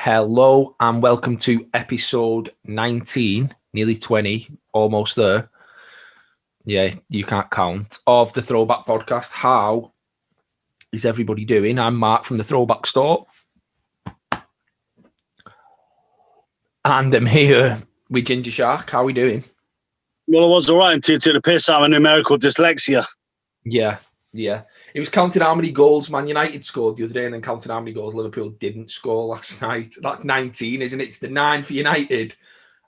Hello and welcome to episode 19, nearly 20, almost there. Yeah, you can't count, of the Throwback podcast. How is everybody doing? I'm Mark from the Throwback store. And I'm here with Ginger Shark. How are we doing? Well, I was all right until to the piss out of numerical dyslexia. Yeah. It was counting how many goals Man United scored the other day and then counting how many goals Liverpool didn't score last night. That's 19, isn't it? It's the 9 for United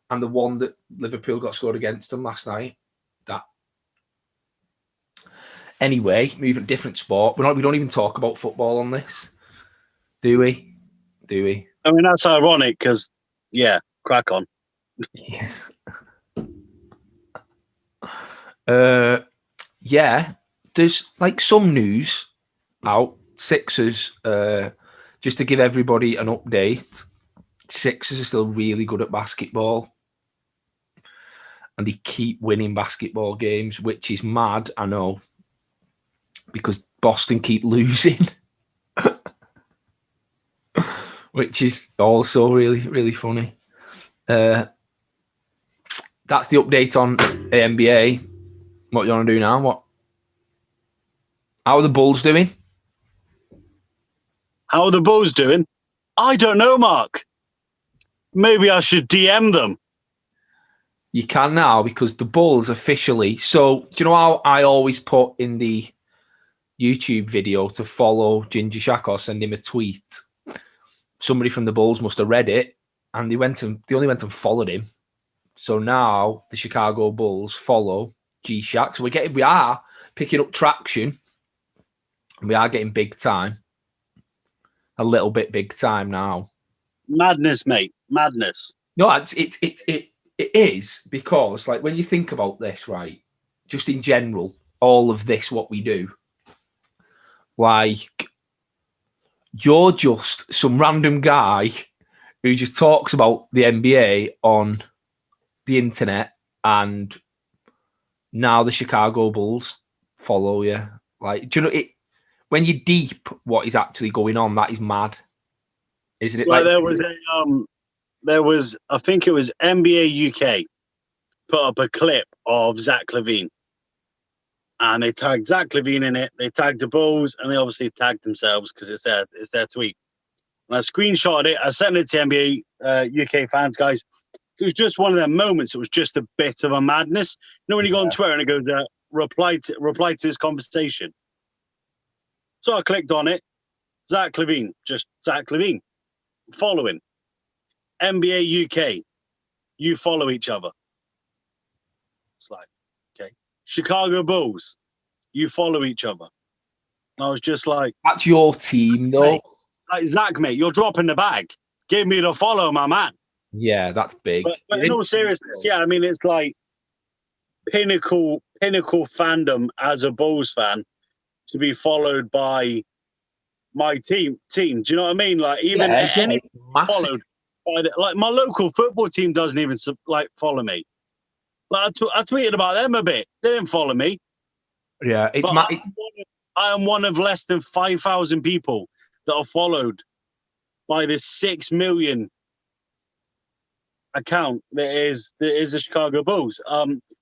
and the 1 that Liverpool got scored against them last night. That. Anyway, moving to different sport. We don't even talk about football on this, do we? I mean, that's ironic because, yeah, crack on. Yeah. There's like some news out. Sixers, just to give everybody an update, Sixers are still really good at basketball. And they keep winning basketball games, which is mad, I know, because Boston keep losing. Which is also really, really funny. That's the update on the NBA. What do you want to do now? How are the Bulls doing? How are the Bulls doing? I don't know, Mark. Maybe I should DM them. You can now because the Bulls officially. So, do you know how I always put in the YouTube video to follow Ginger Shack or send him a tweet? Somebody from the Bulls must have read it and they only went and followed him. So now the Chicago Bulls follow G Shack. So we are picking up traction. We are getting big time. A little bit big time now. Madness, mate. Madness. No, it is because, like, when you think about this, right, just in general, all of this, what we do, like, you're just some random guy who just talks about the NBA on the internet, and now the Chicago Bulls follow you. Like, do you know it? When you're deep, what is actually going on? That is mad, isn't it? Well, there was I think it was NBA UK put up a clip of Zach LaVine, and they tagged Zach LaVine in it. They tagged the Bulls, and they obviously tagged themselves because it's their tweet. And I screenshotted it. I sent it to NBA UK fans, guys. It was just one of them moments. It was just a bit of a madness. You know when you go on Twitter and it goes reply to this conversation. So I clicked on it. Zach LaVine, just Zach LaVine, following. NBA UK, you follow each other. It's like, okay. Chicago Bulls, you follow each other. And I was just like, that's your team, though. Mate, like, Zach, mate, you're dropping the bag. Give me the follow, my man. Yeah, that's big. But in all seriousness, yeah, I mean, it's like pinnacle fandom as a Bulls fan to be followed by my team. Do you know what I mean? Like, even any followed by like my local football team doesn't even like follow me. Like I tweeted about them a bit. They didn't follow me. Yeah, I am one of less than 5,000 people that are followed by this 6 million account that is the Chicago Bulls.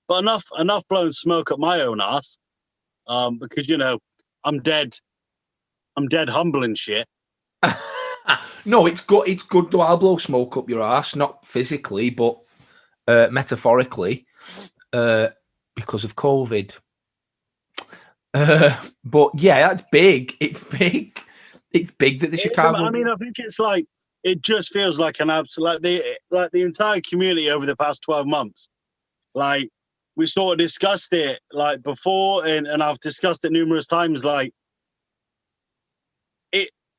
But enough blowing smoke at my own ass. Because you know I'm dead humble and shit. No, it's good. It's good to I'll blow smoke up your ass, not physically, but metaphorically, because of COVID. But yeah, that's big. It's big. It's big that the Chicago. I mean, I think it's like it just feels like an absolute like the entire community over the past 12 months. Like we sort of discussed it like before, and I've discussed it numerous times. Like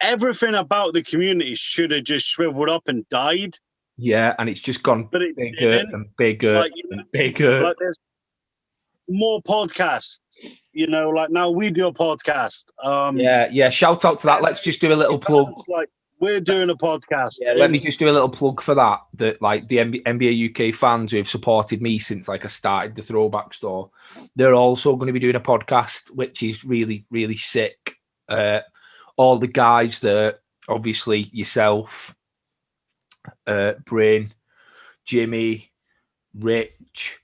everything about the community should have just shriveled up and died. Yeah, and it's just gone bigger and bigger and bigger. Like there's more podcasts, you know, like now we do a podcast. Yeah. Shout out to that. Let's just do a little plug. Like we're doing a podcast. Yeah, let me just do a little plug for that. That like the NBA UK fans who have supported me since like I started the Throwback store, they're also going to be doing a podcast, which is really, really sick. All the guys that obviously yourself, Bryn, Jimmy, Rich,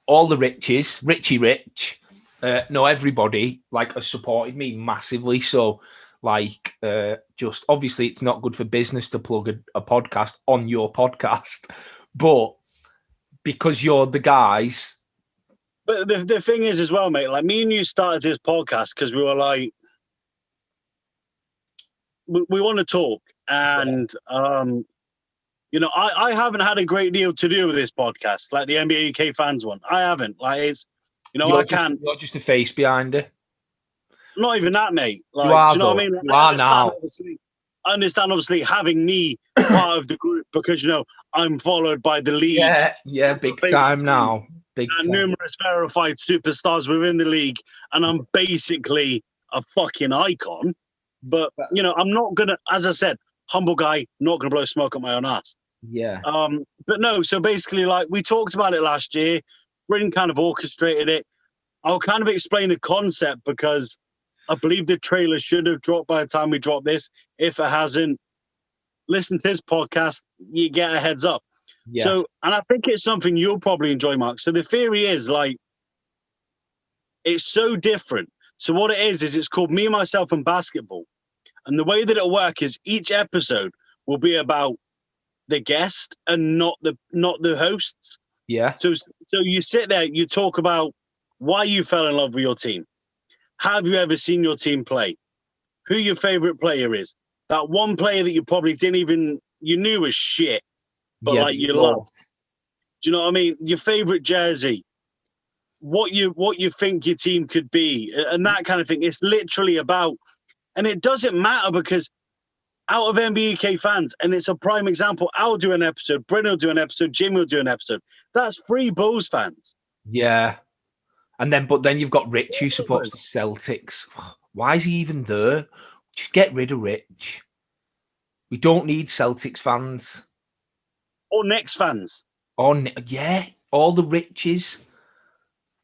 all the riches, Richie Rich. No, everybody like has supported me massively. So, like, just obviously, it's not good for business to plug a podcast on your podcast, but because you're the guys. But the thing is, as well, mate. Like me and you started this podcast because we were like, we want to talk, and I haven't had a great deal to do with this podcast, like the NBA UK fans one. I haven't. Like it's, I can't. You're just a face behind it. Not even that, mate. Like, You are, do you know though. what I mean? You are now. I understand, obviously, having me part of the group because I'm followed by the league. Yeah, big time now. Big time. Numerous verified superstars within the league, and I'm basically a fucking icon. But I'm not gonna, as I said, humble guy, not gonna blow smoke up my own ass. Yeah. But no, so basically, like we talked about it last year, Britain kind of orchestrated it. I'll kind of explain the concept because I believe the trailer should have dropped by the time we drop this. If it hasn't, listen to this podcast, you get a heads up. Yeah. So, and I think it's something you'll probably enjoy, Mark. So the theory is like, it's so different. So what it is it's called Me, Myself, and Basketball. And the way that it'll work is each episode will be about the guest and not the hosts. Yeah. So you sit there, you talk about why you fell in love with your team. Have you ever seen your team play? Who your favorite player is? That one player that you probably you knew was shit, but you loved. Do you know what I mean? Your favorite jersey, what you think your team could be, and that kind of thing. It's literally about, and it doesn't matter because out of NBA UK fans, and it's a prime example, I'll do an episode, Bryn will do an episode, Jim will do an episode. That's 3 Bulls fans. Yeah. But then you've got Rich who supports the Celtics. Why is he even there? Just get rid of Rich. We don't need Celtics fans. Or Knicks fans. All the Riches.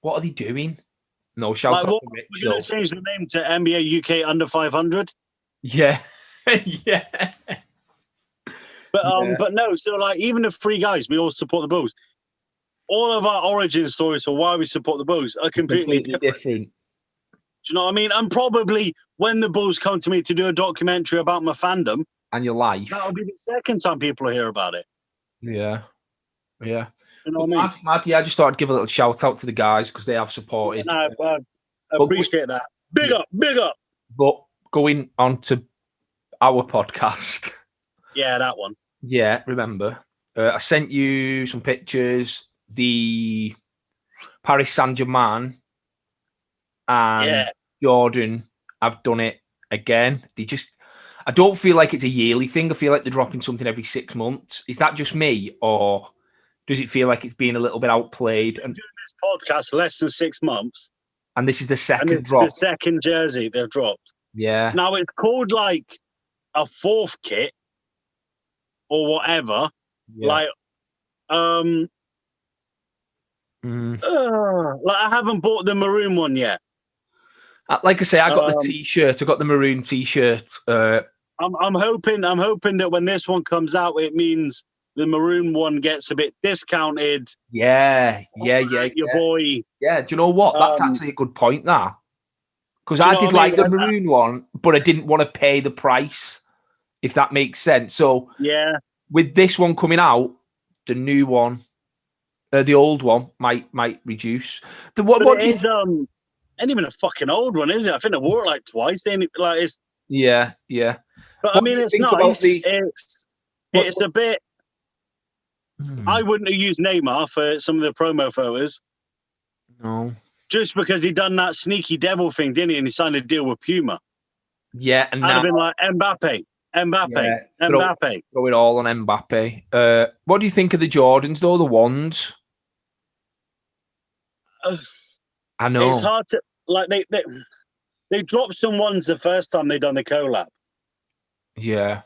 What are they doing? No, shout out to Rich. We're going to change the name to NBA UK Under 500. Yeah. Yeah. But no, so like even the 3 guys, we all support the Bulls. All of our origin stories for why we support the Bulls are completely different. Do you know what I mean? And probably when the Bulls come to me to do a documentary about my fandom and your life, that'll be the second time people will hear about it. Yeah. Yeah. You know what I mean? Mark, I just thought I'd give a little shout out to the guys because they have supported. I appreciate that. Big up. But going on to our podcast. Yeah, that one. Yeah, remember. I sent you some pictures. The Paris Saint-Germain and Jordan have done it again. I don't feel like it's a yearly thing. I feel like they're dropping something every 6 months. Is that just me, or does it feel like it's being a little bit outplayed? And doing this podcast less than 6 months, and this is the second drop. The second jersey they've dropped. Yeah. Now it's called like a 4th kit or whatever. Yeah. Like I haven't bought the maroon one yet. Like I say, I got the T-shirt. I got the maroon T-shirt. I'm hoping that when this one comes out, it means the maroon one gets a bit discounted. Yeah. Your boy. Yeah. Do you know what? That's actually a good point. That because I did like the maroon one, but I didn't want to pay the price. If that makes sense. So yeah, with this one coming out, the new one. The old one might reduce. What do you ain't even a fucking old one, is it? I think I wore it like twice. It's yeah. But I mean, it's nice. It's a bit. I wouldn't have used Neymar for some of the promo photos. No, just because he done that sneaky devil thing, didn't he? And he signed a deal with Puma. Yeah, and I'd have been like Mbappe. Throw it all on Mbappe. What do you think of the Jordans, though? The ones? I know. It's hard to... Like, they dropped some ones the first time they done the collab. Yeah.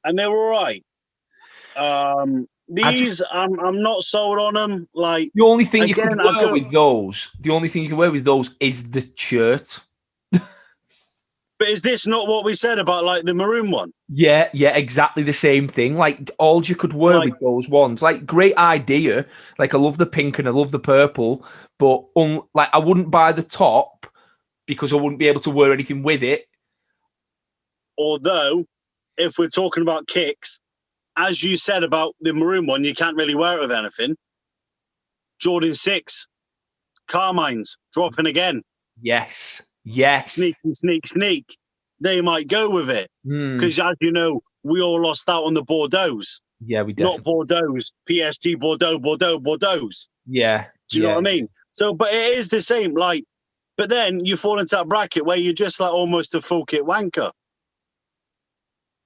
And they were all right. These, I'm not sold on them. Like, the only thing you can wear with those is the shirt. But is this not what we said about like the maroon one? Yeah, exactly the same thing. Like all you could wear Like, with those ones. Like great idea. Like I love the pink and I love the purple, but like I wouldn't buy the top because I wouldn't be able to wear anything with it. although, if we're talking about kicks, as you said about the maroon one, you can't really wear it with anything. Jordan 6, Carmine's dropping again. Yes. Sneak. They might go with it. Because, as you know, we all lost out on the Bordeaux's. Yeah, we definitely. Not Bordeaux's, PSG Bordeaux's. Yeah. Do you know what I mean? So, but it is the same. Like, but then you fall into that bracket where you're just like almost a full kit wanker.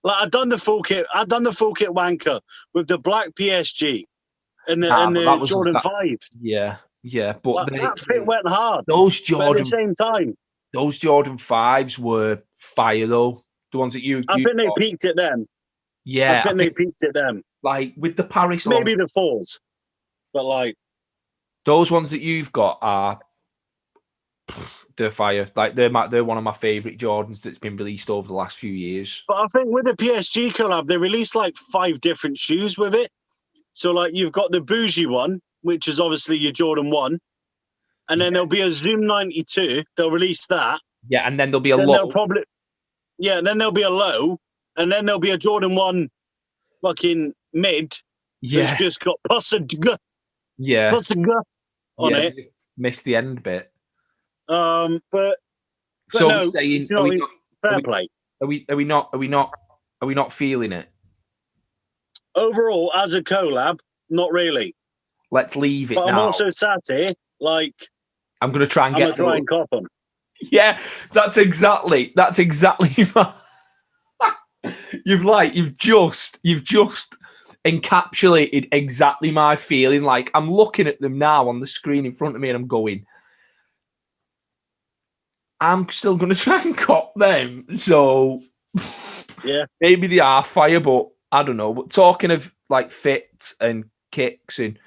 Like I've done the full kit wanker with the black PSG and the Jordan 5s. Yeah. But like, that fit went hard. Those Jordan, but at the same time, those Jordan 5s were fire though. The ones that you I think they peaked at them. Yeah, I think they peaked at them. Like with the Paris, maybe the 4s, but like those ones that you've got are they're fire. Like they're one of my favorite Jordans that's been released over the last few years. But I think with the PSG collab, they released like 5 different shoes with it. So like you've got the bougie one, which is obviously your Jordan 1, and then there'll be a Zoom 92. They'll release that. Yeah, and then there'll be a low. Then there'll be a low, and then there'll be a Jordan 1 fucking mid. Yeah, that's just got Pussaga. Yeah, Pussaga on it. Missed the end bit. But so no, saying, fair play. Are we not feeling it? Overall, as a collab, not really. Let's leave it now. I'm also sat here, like I'm going to try and and cop them. Yeah, that's exactly my... You've just encapsulated exactly my feeling. Like I'm looking at them now on the screen in front of me, and I'm going, I'm still going to try and cop them. So yeah, maybe they are fire, but I don't know. But talking of like fit and kicks, and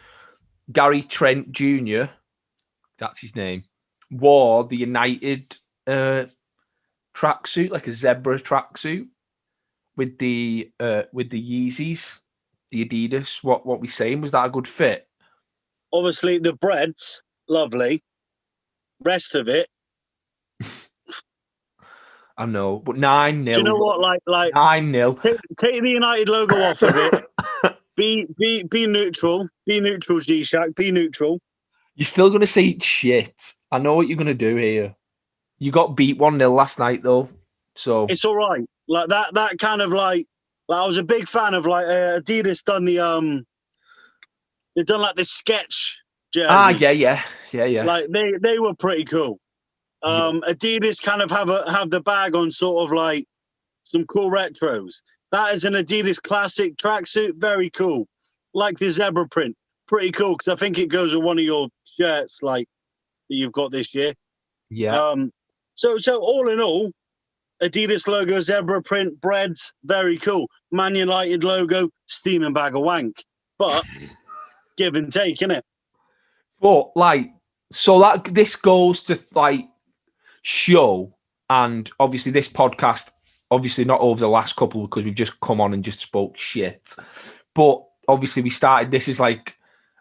Gary Trent Jr., that's his name, wore the United tracksuit, like a zebra tracksuit with the Yeezys, the Adidas. What we saying? Was that a good fit? Obviously, the bread's lovely. Rest of it, I know, but 9-0. Do you know what? Like 9-0. Take the United logo off of it. Be neutral. Be neutral, G-Shack. Be neutral. You're still going to say it's shit. I know what you're going to do here. You got beat 1-0 last night, though. So it's all right. Like that kind of like I was a big fan of like Adidas done the they've done like the sketch jerseys. Yeah. Like they were pretty cool. Adidas kind of have the bag on sort of like some cool retros. That is an Adidas classic tracksuit, very cool. Like the zebra print, pretty cool because I think it goes with one of your shirts like that you've got this year. Yeah. So all in all, Adidas logo, zebra print, breads, very cool. Man United logo, steaming bag of wank. But give and take, innit? But like, so that this goes to like show, and obviously this podcast, obviously not over the last couple because we've just come on and just spoke shit. But obviously we started, this is like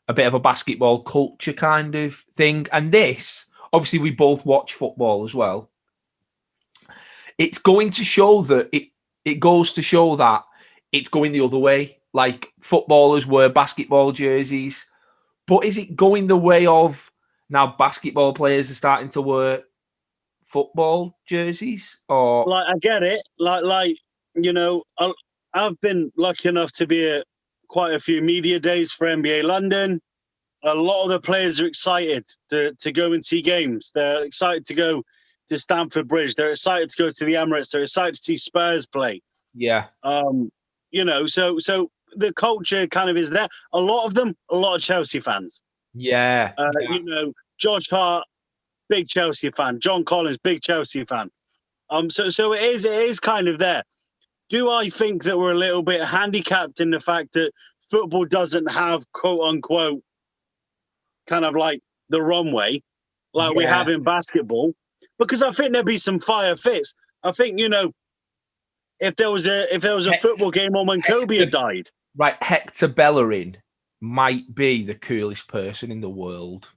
a bit of a basketball culture kind of thing. And this, obviously we both watch football as well. It's going to show that it goes to show that it's going the other way. Like footballers wear basketball jerseys, but is it going the way of now basketball players are starting to wear football jerseys? Or like I get it. Like you know, I've been lucky enough to be at quite a few media days for NBA London. A lot of the players are excited to go and see games. They're excited to go to Stamford Bridge. They're excited to go to the Emirates. They're excited to see Spurs play. Yeah. You know, so the culture kind of is there. A lot of Chelsea fans. Yeah. You know, Josh Hart, big Chelsea fan. John Collins, big Chelsea fan. So it is kind of there. Do I think that we're a little bit handicapped in the fact that football doesn't have quote unquote kind of like the runway like we have in basketball? Because I think there'd be some fire fits. I think, you know, if there was a football game on when Kobe had died. Right, Hector Bellerin might be the coolest person in the world.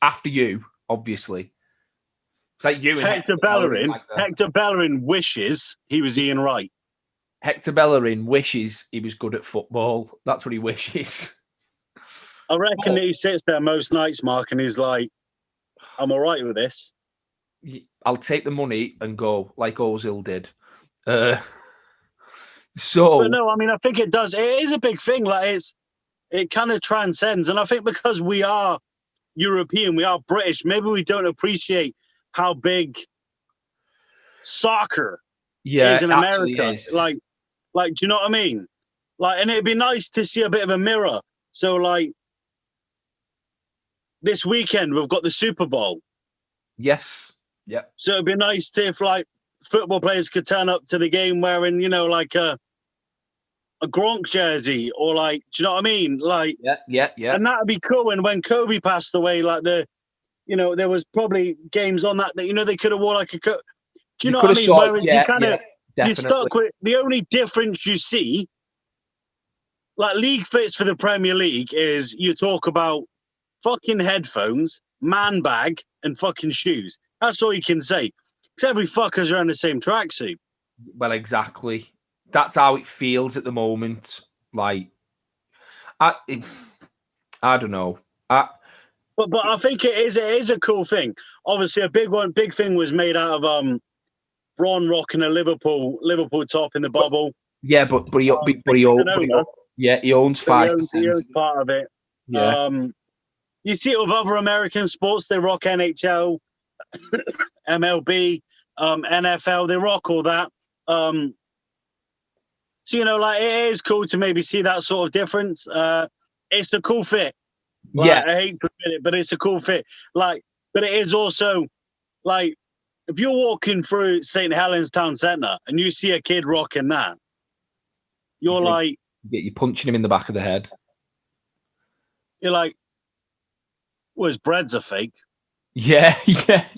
After you, obviously. It's like you and Hector Bellerin. Like Hector Bellerin wishes he was Ian Wright. Hector Bellerin wishes he was good at football. That's what he wishes. I reckon that he sits there most nights, Mark, and he's like, I'm all right with this. I'll take the money and go, like Ozil did. But no, I mean, I think it does. It is a big thing. Like, it kind of transcends. And I think because we are European, we are British, maybe we don't appreciate how big soccer is in America. Is. Like, do you know what I mean? Like, and it'd be nice to see a bit of a mirror. So, like, this weekend we've got the Super Bowl. Yes. Yeah. So it'd be nice if, like, football players could turn up to the game wearing, you know, like a Gronk jersey, or like, do you know what I mean? Like, yeah. And that'd be cool. And when Kobe passed away, like you know, there was probably games on that you know, they could have worn like do you know what I mean? Whereas you kind of you're stuck with the only difference you see, like league fits for the Premier League, is you talk about fucking headphones, man bag, and fucking shoes. That's all you can say. Because every fucker's around the same tracksuit. Well, exactly. That's how it feels at the moment. Like, I don't know. But I think it is a cool thing. Obviously, a big thing was made out of Bron rocking a Liverpool top in the bubble. Yeah, but he owns 5%. He owns part of it. Yeah. You see it with other American sports. They rock NHL, MLB, NFL. They rock all that. So, you know, like, it is cool to maybe see that sort of difference. It's a cool fit. Like, I hate to admit it, but it's a cool fit. Like, but it is also, like, if you're walking through St. Helens Town Centre and you see a kid rocking that, you're you're punching him in the back of the head. You're like, well, his breads are fake. Yeah.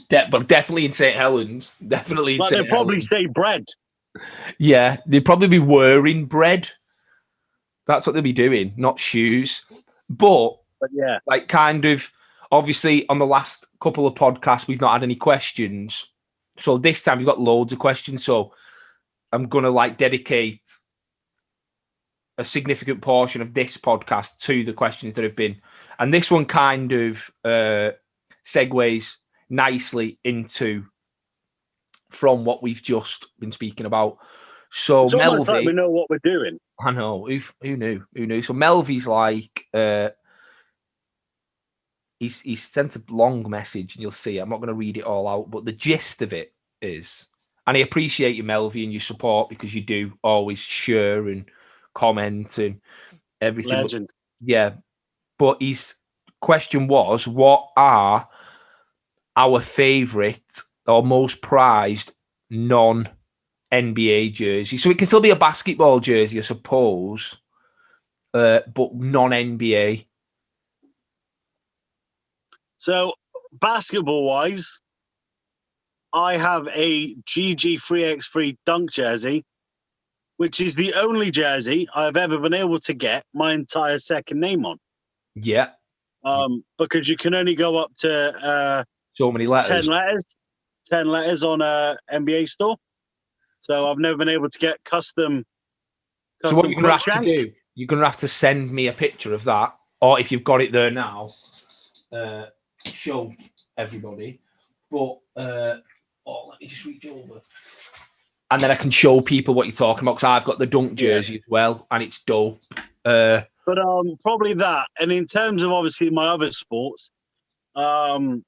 But definitely in St. Helens. Definitely in St. Helens. They probably say bread. Yeah, they'd probably be wearing bread. That's what they'd be doing, not shoes. But yeah, like, kind of, obviously on the last couple of podcasts, we've not had any questions. So this time we've got loads of questions. So I'm going to like dedicate a significant portion of this podcast to the questions that have been. And this one kind of segues nicely into from what we've just been speaking about. So it's almost like we know what we're doing. I know. Who knew? So Melvy's like, he's sent a long message, and you'll see it. I'm not going to read it all out, but the gist of it is, and I appreciate you, Melvy, and your support, because you do always share and comment and everything. Legend. But his question was, what are our favourite or most prized non-NBA jersey? So it can still be a basketball jersey, I suppose, but non-NBA. So basketball-wise, I have a GG3x3 dunk jersey, which is the only jersey I've ever been able to get my entire second name on. Yeah. Because you can only go up to so many letters. 10 letters on a NBA store. So I've never been able to get custom. So what you're going to have to do, you're going to have to send me a picture of that, or if you've got it there now, show everybody. But let me just reach over, and then I can show people what you're talking about, because I've got the dunk jersey as well, and it's dope. But probably that. And in terms of obviously my other sports, I've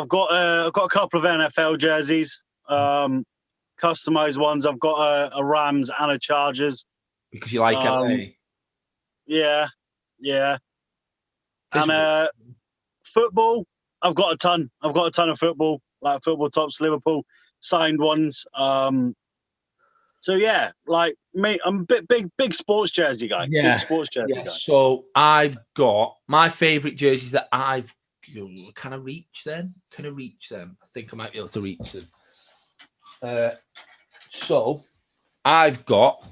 got a couple of NFL jerseys, customized ones. I've got a Rams and a Chargers. Because you like LA. Yeah. And football, I've got a ton. I've got a ton of football, like football tops, Liverpool signed ones. So yeah, like me, I'm a big sports jersey guy. Yeah, big sports jersey guy. So I've got my favorite jerseys that I've can I reach them? Can I reach them? I think I might be able to reach them. So I've got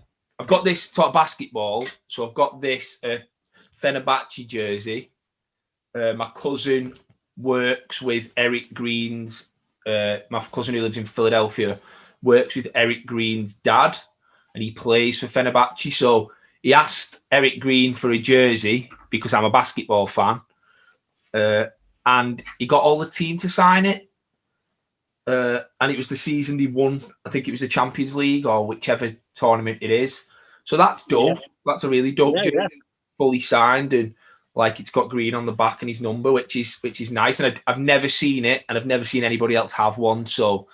this sort of basketball. So I've got this Fenerbahce jersey. My cousin works with Eric Green's. My cousin who lives in Philadelphia works with Eric Green's dad, and he plays for Fenerbahce. So he asked Eric Green for a jersey because I'm a basketball fan, and he got all the team to sign it. And it was the season they won. I think it was the Champions League or whichever tournament it is. So that's dope. Yeah. That's a really dope jersey, fully signed, and like it's got Green on the back and his number, which is nice. And I've never seen it, and I've never seen anybody else have one. So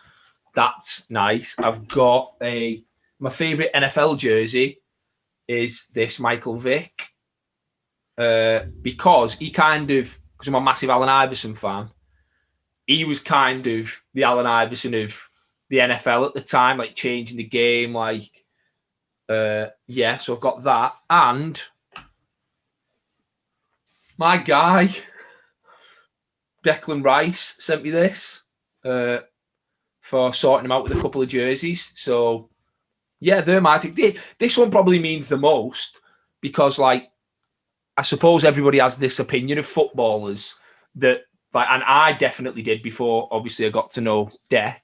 that's nice. I've got my favorite NFL jersey is this Michael Vick, because I'm a massive Allen Iverson fan. He was kind of the Allen Iverson of the NFL at the time, like changing the game, like, so I've got that. And my guy, Declan Rice, sent me this for sorting him out with a couple of jerseys. So, yeah, I think this one probably means the most because, like, I suppose everybody has this opinion of footballers that, like, and I definitely did before, obviously, I got to know Dec,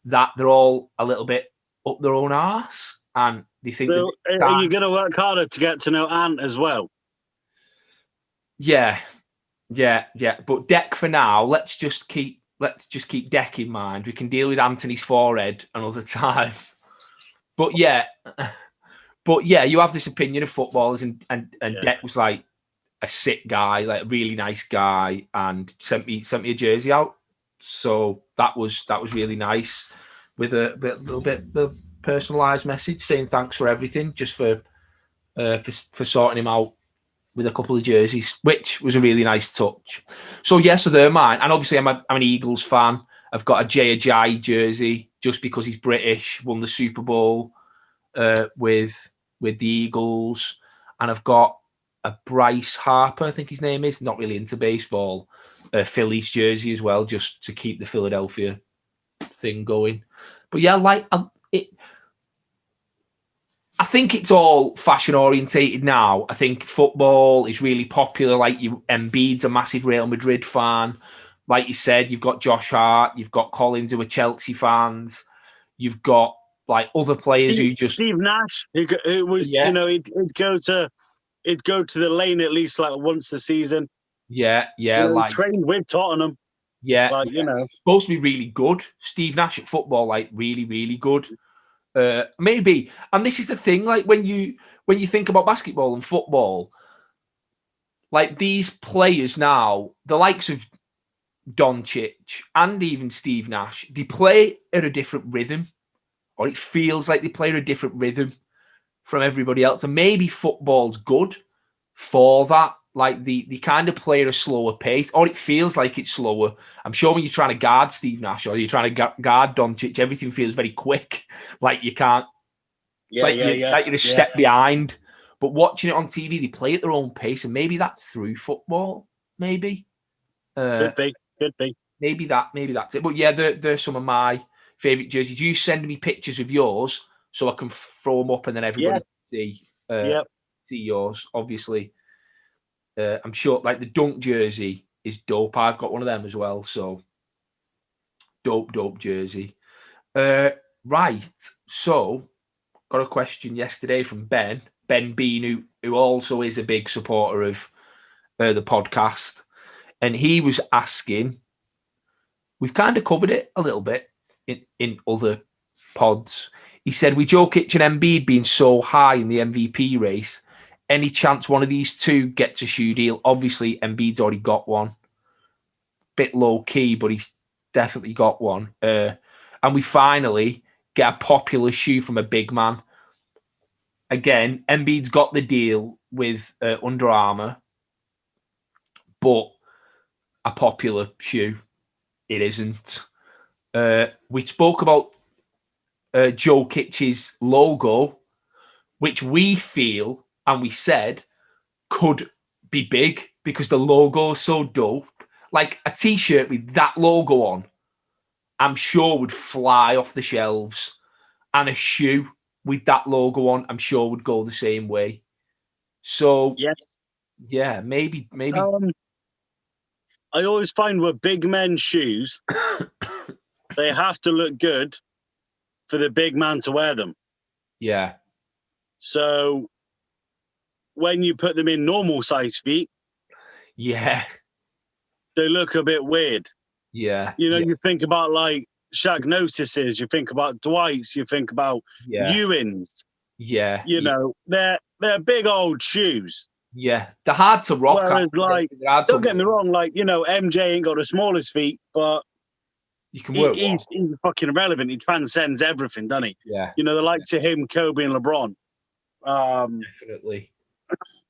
that they're all a little bit up their own arse. And they think... So are you going to work harder to get to know Ant as well? Yeah. But Dec for now, let's just keep Dec in mind. We can deal with Anthony's forehead another time. But yeah, you have this opinion of footballers, and Dec was like a sick guy, like a really nice guy, and sent me a jersey out. So that was really nice, with a little bit of personalised message saying thanks for everything, just for sorting him out with a couple of jerseys, which was a really nice touch. So so they're mine, and obviously I'm an Eagles fan. I've got a Jay Ajayi jersey just because he's British, won the Super Bowl with the Eagles, and I've got a Bryce Harper, I think his name is, not really into baseball, Phillies jersey as well, just to keep the Philadelphia thing going. But yeah, I think it's all fashion orientated now. I think football is really popular. Like Embiid's a massive Real Madrid fan. Like you said, you've got Josh Hart, you've got Collins who are Chelsea fans, you've got like other players who just Steve Nash, who was he'd go to the lane at least like once a season. Yeah, like trained with Tottenham. Yeah, supposed to be really good. Steve Nash at football, like really, really good. Maybe, and this is the thing, like when you think about basketball and football, like these players now, the likes of Doncic and even Steve Nash, they play at a different rhythm, or it feels like they play at a different rhythm from everybody else. And maybe football's good for that. Like the kind of play at a slower pace, or it feels like it's slower. I'm sure when you're trying to guard Steve Nash or you're trying to guard Doncic, everything feels very quick. Like you can't, like you're a step behind. But watching it on TV, they play at their own pace, and maybe that's through football. Maybe could be. Maybe that's it. But yeah, they're some of my favorite jerseys. You send me pictures of yours so I can throw them up, and then everybody can see yours. Obviously. I'm sure like the Dunk jersey is dope. I've got one of them as well. So dope jersey. Right. So got a question yesterday from Ben Bean, who also is a big supporter of the podcast. And he was asking, we've kind of covered it a little bit in other pods. He said, with Jokic and Embiid being so high in the MVP race, any chance one of these two gets a shoe deal? Obviously, Embiid's already got one. Bit low key, but he's definitely got one. And we finally get a popular shoe from a big man. Again, Embiid's got the deal with Under Armour, but a popular shoe, it isn't. We spoke about Jokic's logo, which we feel, and we said, could be big because the logo is so dope. like a T-shirt with that logo on, I'm sure would fly off the shelves, and a shoe with that logo on, I'm sure would go the same way. So Yes. yeah, maybe. I always find with big men's shoes, they have to look good for the big man to wear them. Yeah. So when you put them in normal size feet, Yeah. they look a bit weird. Yeah. You know, yeah. you think about like Shaq Notices, you think about Dwight's, you think about Ewing's. Yeah. You know, they're big old shoes. Yeah. They're hard to rock. Whereas, like, don't get me wrong, like, you know, MJ ain't got the smallest feet, but you can work he's fucking irrelevant. He transcends everything, doesn't he? Yeah. You know, the likes of him, Kobe and LeBron. Definitely.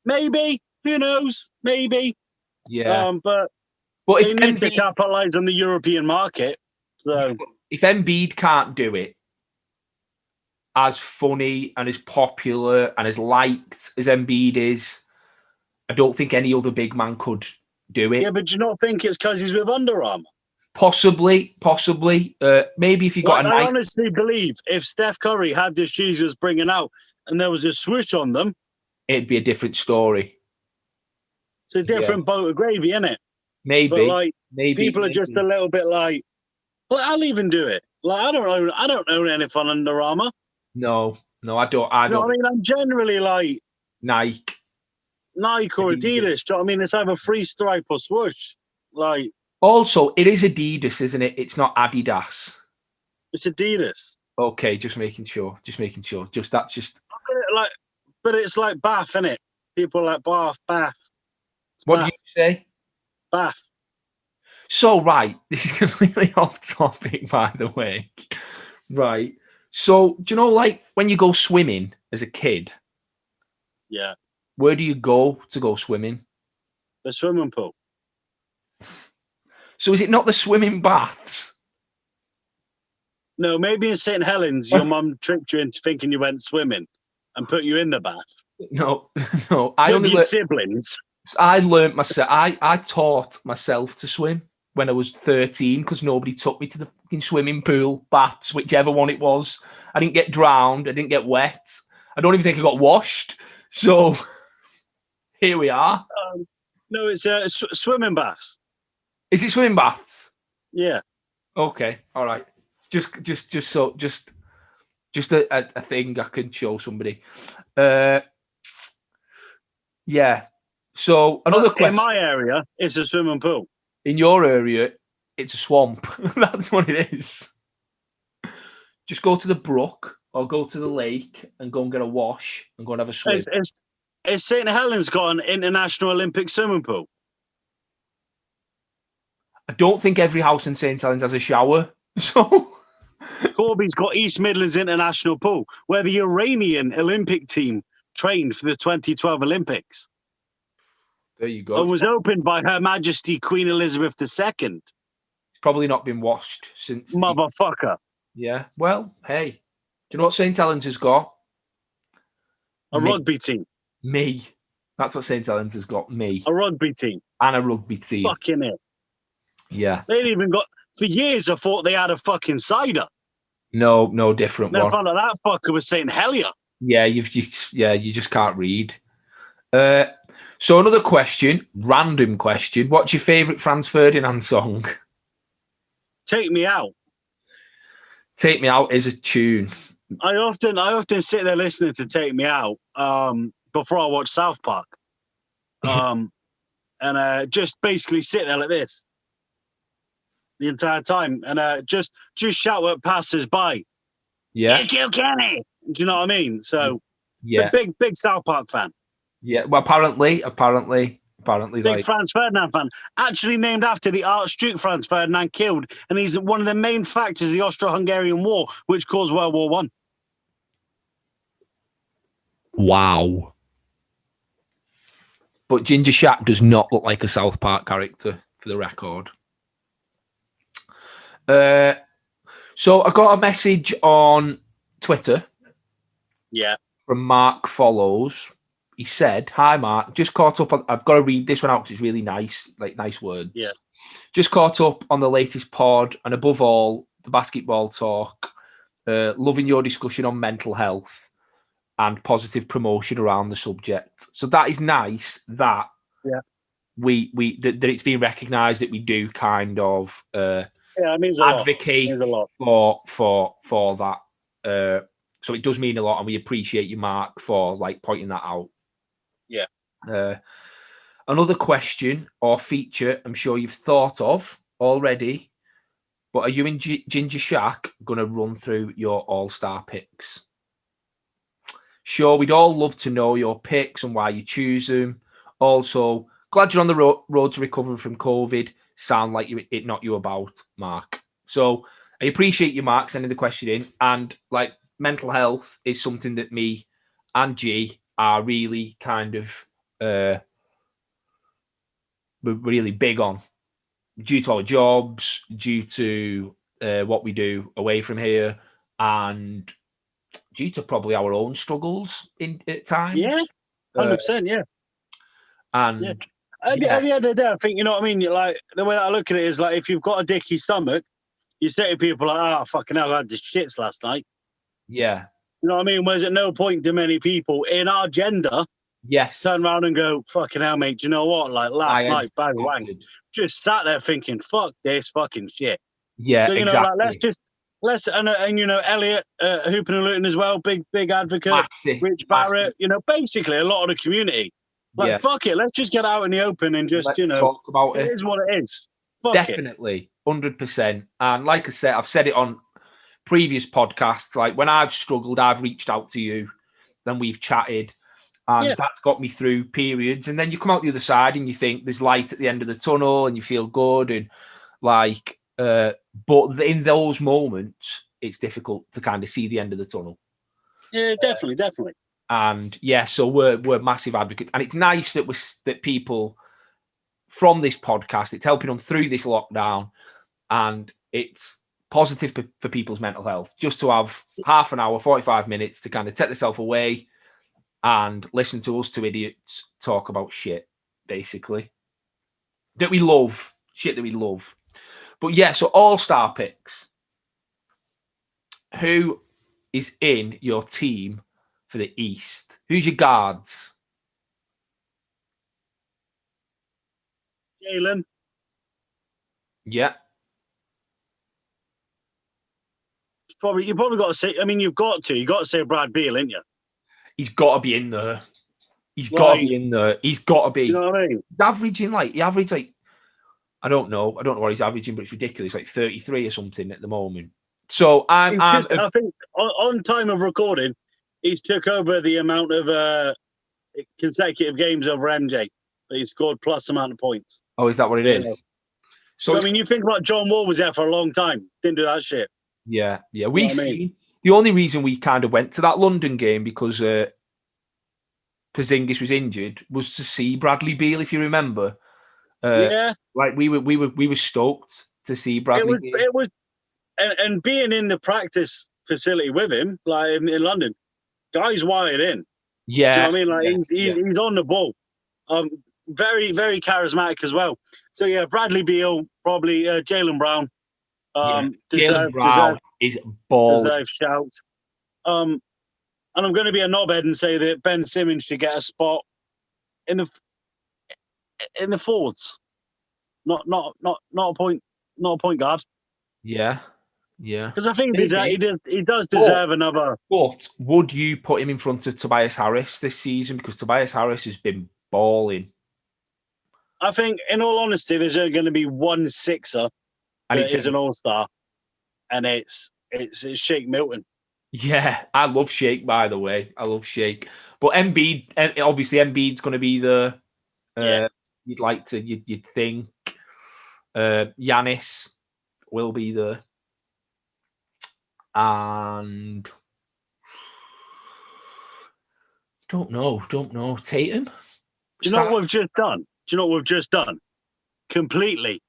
Maybe. Who knows? Maybe. Yeah. But if they need to capitalize on the European market. So if Embiid can't do it as funny and as popular and as liked as Embiid is, I don't think any other big man could do it. Yeah, but do you not think it's because he's with Under Armour? Possibly. Maybe if you got I honestly believe if Steph Curry had the shoes he was bringing out and there was a swoosh on them, it'd be a different story. It's a different boat of gravy, isn't it? Maybe. But like, people are just a little bit like, well, I'll even do it. Like, I don't own anything on Under Armour. No, I don't. You know what I mean? I'm generally like Nike or Adidas. Do you know what I mean? It's either free stripe or swoosh. Like, also, it is Adidas, isn't it? It's not Adidas. It's Adidas. Okay, just making sure. Just that's just like, but it's like Bath, isn't it? People like Bath. What do you say? Bath. So, right, this is completely off topic, by the way. Right. So, do you know, like, when you go swimming as a kid? Yeah. Where do you go to go swimming? The swimming pool. So, is it not the swimming baths? No, maybe in St. Helens, your mum tricked you into thinking you went swimming and put you in the bath. No. Siblings. I learned myself. I taught myself to swim when I was 13 because nobody took me to the fucking swimming pool, baths, whichever one it was. I didn't get drowned. I didn't get wet. I don't even think I got washed. So here we are. No, it's swimming baths. Is it swimming baths? Yeah. Okay. All right. Just a thing I can show somebody. Yeah. So another question. In my area, it's a swimming pool. In your area, it's a swamp. That's what it is. Just go to the brook or go to the lake and go and get a wash and go and have a swim. Is St. Helens got an international Olympic swimming pool? I don't think every house in St. Helens has a shower. So Corby's got East Midlands International Pool, where the Iranian Olympic team trained for the 2012 Olympics. There you go. And was opened by Her Majesty Queen Elizabeth II. It's probably not been washed since. Motherfucker. Yeah. Well, hey. Do you know what St. Helens has got? A rugby team. Me. That's what St. Helens has got. Me. A rugby team. And a rugby team. Fucking it. Yeah. They ain't even got... For years, I thought they had a fucking cider. No different one. I found out that fucker was saying Hellier. Yeah, you just can't read. So another question, random question. What's your favourite Franz Ferdinand song? Take Me Out. Take Me Out is a tune. I often sit there listening to Take Me Out before I watch South Park. And just basically sit there like this the entire time and just shout at passers by. Yeah. Hey, kill Kenny. Do you know what I mean? So yeah, big South Park fan. Yeah, well, apparently, big like Franz Ferdinand fan. Actually named after the Archduke Franz Ferdinand killed, and he's one of the main factors of the Austro-Hungarian War, which caused World War One. Wow. But Ginger Shaq does not look like a South Park character, for the record. So I got a message on Twitter. Yeah. From Mark Follows. he said, "Hi Mark, just caught up on. I've got to read this one out because it's really nice, like nice words. Yeah. Just caught up on the latest pod, and above all, the basketball talk. Loving your discussion on mental health and positive promotion around the subject. So that is nice that that it's been recognised that we do kind of it means a advocate lot. It means a lot. for that. So it does mean a lot, and we appreciate you, Mark, for like pointing that out. Yeah. Another question or feature I'm sure you've thought of already, but are you and Ginger Shack going to run through your all-star picks? Sure, we'd all love to know your picks and why you choose them. Also, glad you're on the road to recovery from COVID. Sound like it knocked you about, Mark. So I appreciate you, Mark, sending the question in. And like mental health is something that me and G are really kind of really big on, due to our jobs, due to what we do away from here, and due to probably our own struggles at times. Yeah, 100%. Yeah. And yeah. At the end of the day, I think, you know what I mean? Like, the way that I look at it is like, if you've got a dicky stomach, you say to people like, oh, fucking hell, I had the shits last night. Yeah. You know what I mean? Whereas at no point do many people in our gender turn around and go, fucking hell, mate, do you know what? Like, last night, bang, wang. Just sat there thinking, fuck this fucking shit. Yeah, so, you exactly. know, like, and you know, Elliot, Hooping and Luton as well, big advocate. Massive, Rich Barrett, you know, basically a lot of the community. Like, fuck it, let's just get out in the open and just, you know, talk about it is what it is. Fuck Definitely, 100%. And like I said, I've said it on previous podcasts, like when I've struggled, I've reached out to you, then we've chatted, and that's got me through periods. And then you come out the other side and you think there's light at the end of the tunnel and you feel good. And like, but in those moments, it's difficult to kind of see the end of the tunnel. Yeah, definitely. And yeah, so we're massive advocates, and it's nice that people from this podcast, it's helping them through this lockdown, and it's positive for people's mental health. Just to have half an hour, 45 minutes to kind of take yourself away and listen to us two idiots talk about shit, basically, that we love, shit that we love. But yeah, so all-star picks. Who is in your team for the East? Who's your guards? Jalen. Yeah. You probably got to say, I mean, you got to say Brad Beal, ain't you? He's got to be in there. He's got to be in there. He's got to be. You know what I mean? He averaged like, I don't know what he's averaging, but it's ridiculous, like 33 or something at the moment. So I think on time of recording, he's took over the amount of consecutive games over MJ that he scored plus amount of points. Oh, is that what it is? So I mean, you think about John Wall was there for a long time, didn't do that shit. Yeah. The only reason we kind of went to that London game because Porzingis was injured was to see Bradley Beal, if you remember. Like we were stoked to see Bradley Beal. It was, and being in the practice facility with him, like in London, guy's wired in. Yeah, do you know what I mean? Like he's on the ball. Very, very charismatic as well. So yeah, Bradley Beal, probably Jaylen Brown. Jaylen Brown is ball. Deserve shouts. And I'm going to be a knobhead and say that Ben Simmons should get a spot in the forwards. Not a point guard. Yeah. Because I think he does deserve another. But would you put him in front of Tobias Harris this season? Because Tobias Harris has been balling. I think, in all honesty, there's only going to be one sixer that is an all-star, and it's Shake Milton. Yeah, I love Shake, by the way. I love Shake. But Embiid, obviously Embiid's going to be the... You'd think. Giannis will be there. And... Don't know. Tatum? Do you know what we've just done? Completely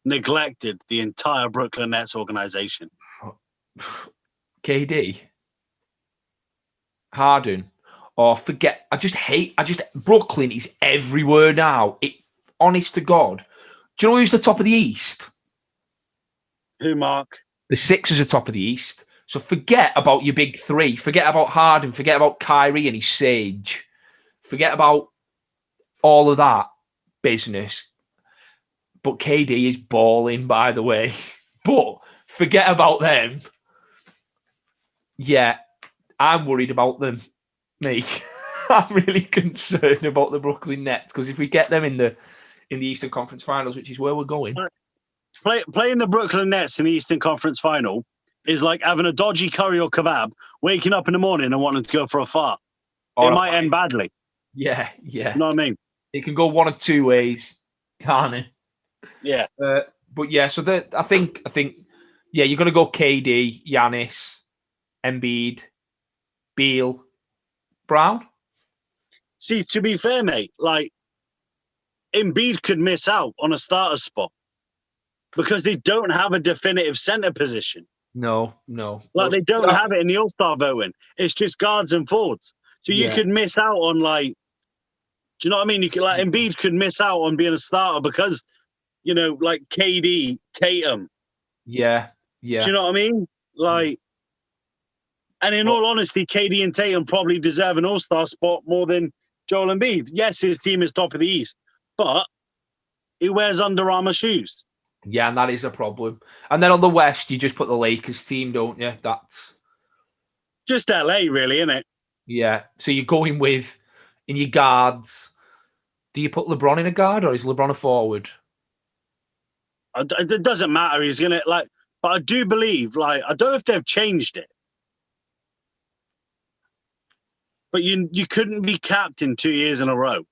neglected the entire Brooklyn Nets organization. KD? Harden? Or forget. Brooklyn is everywhere now. Honest to God. Do you know who's the top of the East? Who, Mark? The Sixers are top of the East. So forget about your big three. Forget about Harden. Forget about Kyrie and his Sage. Forget about all of that business. But KD is balling, by the way. But forget about them. Yeah, I'm worried about them, mate. I'm really concerned about the Brooklyn Nets because if we get them in the Eastern Conference Finals, which is where we're going, playing the Brooklyn Nets in the Eastern Conference Final is like having a dodgy curry or kebab, waking up in the morning and wanting to go for a fart. It might end badly. Yeah. You know what I mean? It can go one of two ways, can't it? Yeah. But yeah, so I think, yeah, you're going to go KD, Giannis, Embiid, Beal, Brown. See, to be fair, mate, like Embiid could miss out on a starter spot because they don't have a definitive center position. No. Like they don't have it in the All-Star voting. It's just guards and forwards. So you could miss out on like, do you know what I mean? You could like Embiid could miss out on being a starter because, you know, like KD, Tatum. Yeah. Do you know what I mean? Like, and in all honesty, KD and Tatum probably deserve an All-Star spot more than Joel Embiid. Yes, his team is top of the East, but he wears Under Armour shoes. Yeah, and that is a problem. And then on the West, you just put the Lakers team, don't you? That's just LA, really, isn't it? Yeah. So you're going with, in your guards, do you put LeBron in a guard or is LeBron a forward? It doesn't matter. He's going to, like, but I do believe, like, I don't know if they've changed it. But you couldn't be captain 2 years in a row.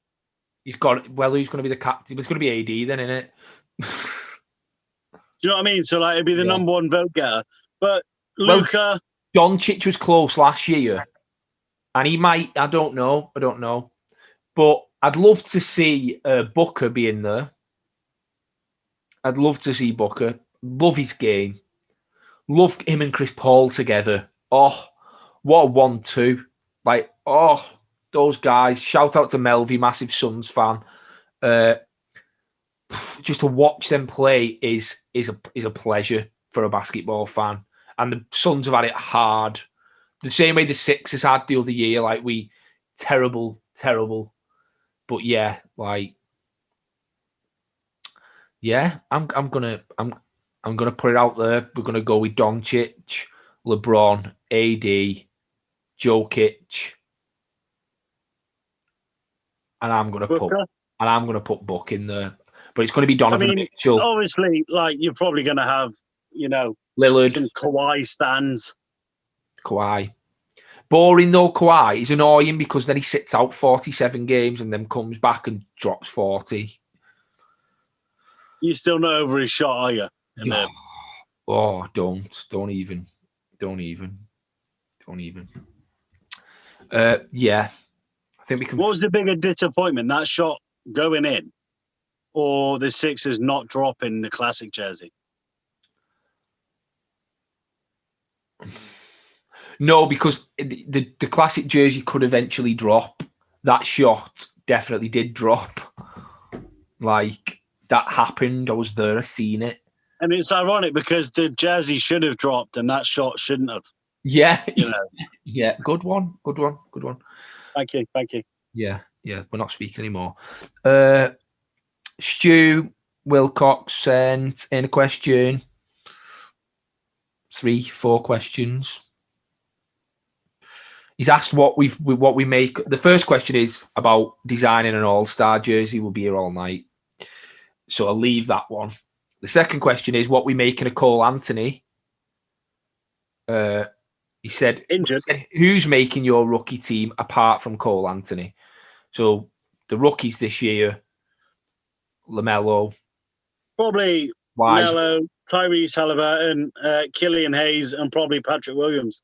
Who's going to be the captain? It's going to be AD then, isn't it? Do you know what I mean? So, like, it'd be the number one vote getter. But Luka... Doncic was close last year. And he might, I don't know. But I'd love to see Booker be in there. I'd love to see Booker. Love his game. Love him and Chris Paul together. Oh, what a 1-2. Like, oh, those guys. Shout out to Melvy, massive Suns fan. Just to watch them play is a pleasure for a basketball fan. And the Suns have had it hard. The same way the Sixers had the other year. Like, terrible. But yeah, like, yeah, I'm gonna put it out there. We're gonna go with Doncic, LeBron, AD, Jokic, and I'm gonna put Book in there. But it's gonna be Donovan Mitchell. Obviously, like you're probably gonna have, you know, Lillard, some Kawhi stands. Kawhi. Boring though, Kawhi is annoying because then he sits out 47 games and then comes back and drops 40. You're still not over his shot, are you? Oh, don't even. Yeah, I think we can. What was the bigger disappointment, that shot going in, or the Sixers not dropping the classic jersey? No, because the classic jersey could eventually drop. That shot definitely did drop. Like, that happened. I was there. I seen it. And it's ironic because the jersey should have dropped and that shot shouldn't have. Yeah. You know. Yeah. Good one. Thank you. Yeah. We're not speaking anymore. Stu Wilcox sent in a question. 3-4 questions. He's asked what we make. The first question is about designing an all-star jersey. We'll be here all night. So I'll leave that one. The second question is what we make in a Cole Anthony. He said, who's making your rookie team apart from Cole Anthony? So the rookies this year, LaMelo. Probably LaMelo, Tyrese Halliburton, Killian Hayes, and probably Patrick Williams.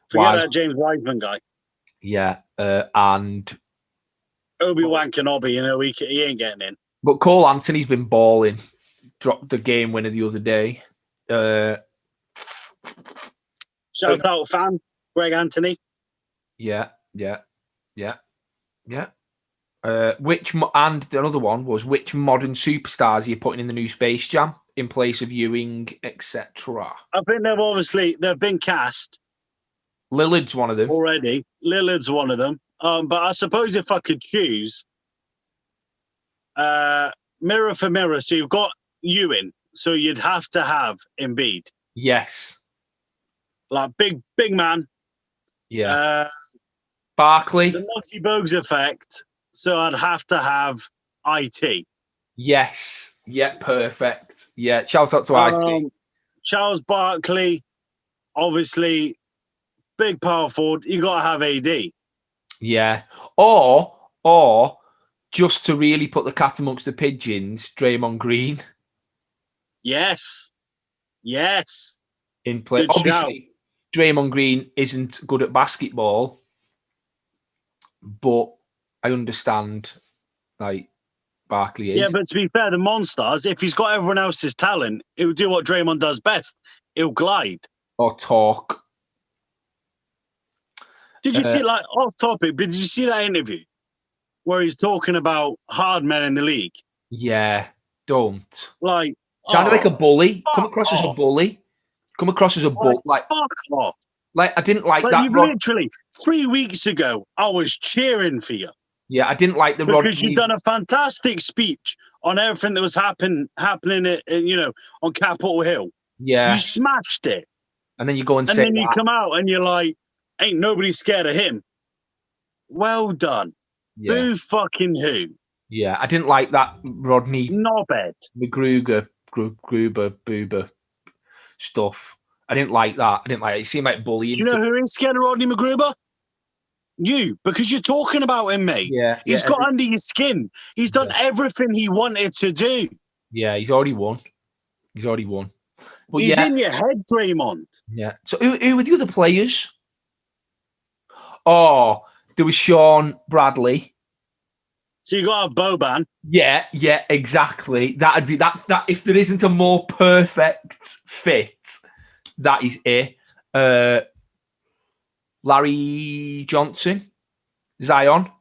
Forget that James Wiseman guy. Yeah, and Obi-Wan Kenobi, you know, he ain't getting in. But Cole Anthony's been balling. Dropped the game winner the other day. Shout out fan, Greg Anthony. Yeah. Yeah. Yeah. And another one was, which modern superstars are you putting in the new Space Jam in place of Ewing, etc.? I think they've been cast Lillard's one of them. already. Lillard's one of them. But I suppose if I could choose, mirror for mirror, so you've got Ewing, so you'd have to have Embiid. Yes. Like big man. Yeah. Barkley. The Moxie Bogues effect, so I'd have to have IT. Yes. Yeah, perfect. Yeah, shout out to IT. Charles Barkley, obviously, big power forward. You got to have AD. Yeah. Or just to really put the cat amongst the pigeons, Draymond Green. Yes. In play. Good Obviously, shout. Draymond Green isn't good at basketball, but I understand, like, Barkley is. Yeah, but to be fair, the Monsters, if he's got everyone else's talent, he'll do what Draymond does best. He'll glide. Or talk. Did you see, like, off topic, but did you see that interview where he's talking about hard men in the league? Yeah, don't. Like, Sounded like a bully. Come across as a bully. Come across as a bull. Like, fuck off. Like, I didn't like that. You literally, 3 weeks ago, I was cheering for you. Yeah, I didn't like the because you've done a fantastic speech on everything that was happening, on Capitol Hill. Yeah, you smashed it, and then you go and say, then you come out and you're like, "Ain't nobody scared of him." Well done. Yeah. Boo fucking who? Yeah, I didn't like that Rodney knobhead, Gruber Boober stuff. I didn't like that. I didn't like it. It seemed like bullying. You know who is scared of Rodney McGruber? You, because you're talking about him, mate. Yeah, he's got under your skin. He's done everything he wanted to do. Yeah, he's already won. But he's in your head, Draymond. Yeah. So who were the other players? Oh, there was Sean Bradley. So you got to have Boban. Yeah, exactly. That's if there isn't a more perfect fit, that is it. Larry Johnson, Zion.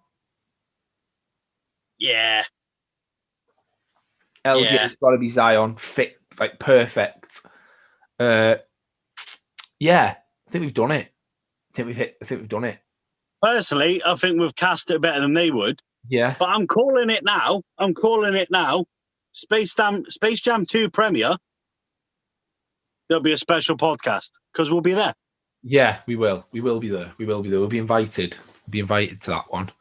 Yeah. LJ's got to be Zion, fit, like perfect. Yeah, I think we've done it. I think we've done it. Personally, I think we've cast it better than they would. Yeah. But I'm calling it now. Space Jam 2 premiere. There'll be a special podcast because we'll be there. Yeah, we will. We will be there. We'll be invited. To that one.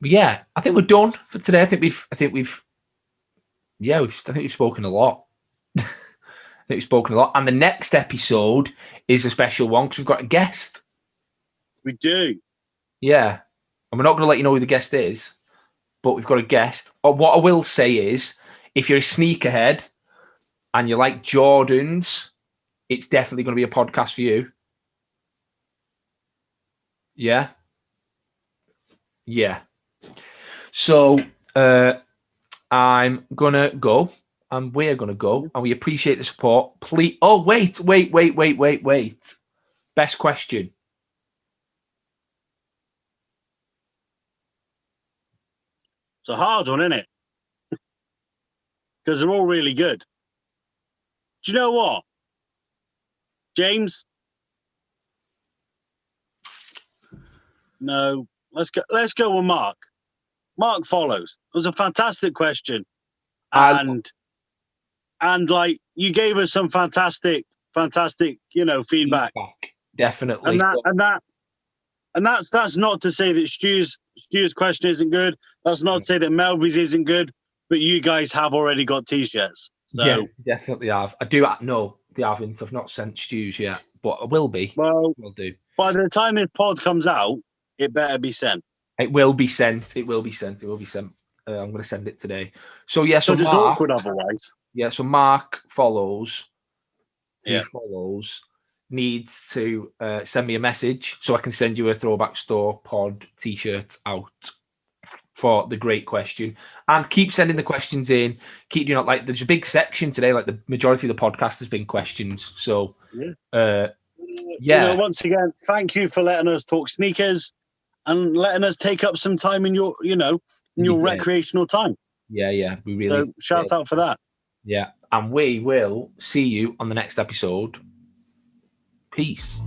Yeah, I think we're done for today. I think we've spoken a lot. And the next episode is a special one because we've got a guest. We do. Yeah. And we're not going to let you know who the guest is, but we've got a guest. What I will say is, if you're a sneakerhead and you like Jordans, it's definitely going to be a podcast for you. Yeah. Yeah. So I'm going to go, and we're going to go, and we appreciate the support. Please. Oh, wait. Best question. It's a hard one, isn't it? Because they're all really good. Do you know what, James? No, let's go with Mark. Mark follows. It was a fantastic question, and like you gave us some fantastic, feedback. Definitely, and that's not to say that Stu's question isn't good. That's not to say that Melvy's isn't good. But you guys have already got T-shirts. So. Yeah, definitely have. I do. No, they haven't. I've not sent Stu's yet, but I will be. Well, will do. By the time this pod comes out, it better be sent. It will be sent. I'm going to send it today. So yeah, so Mark, it's awkward otherwise. Yeah, so Mark follows. He follows. Needs to send me a message so I can send you a Throwback Store pod T-shirt out for the great question, and keep sending the questions in. Keep doing like there's a big section today. Like the majority of the podcast has been questions. So Yeah. Once again, thank you for letting us talk sneakers and letting us take up some time in your, recreational time. Yeah. We really. So shout out for that. Yeah. And we will see you on the next episode. Peace.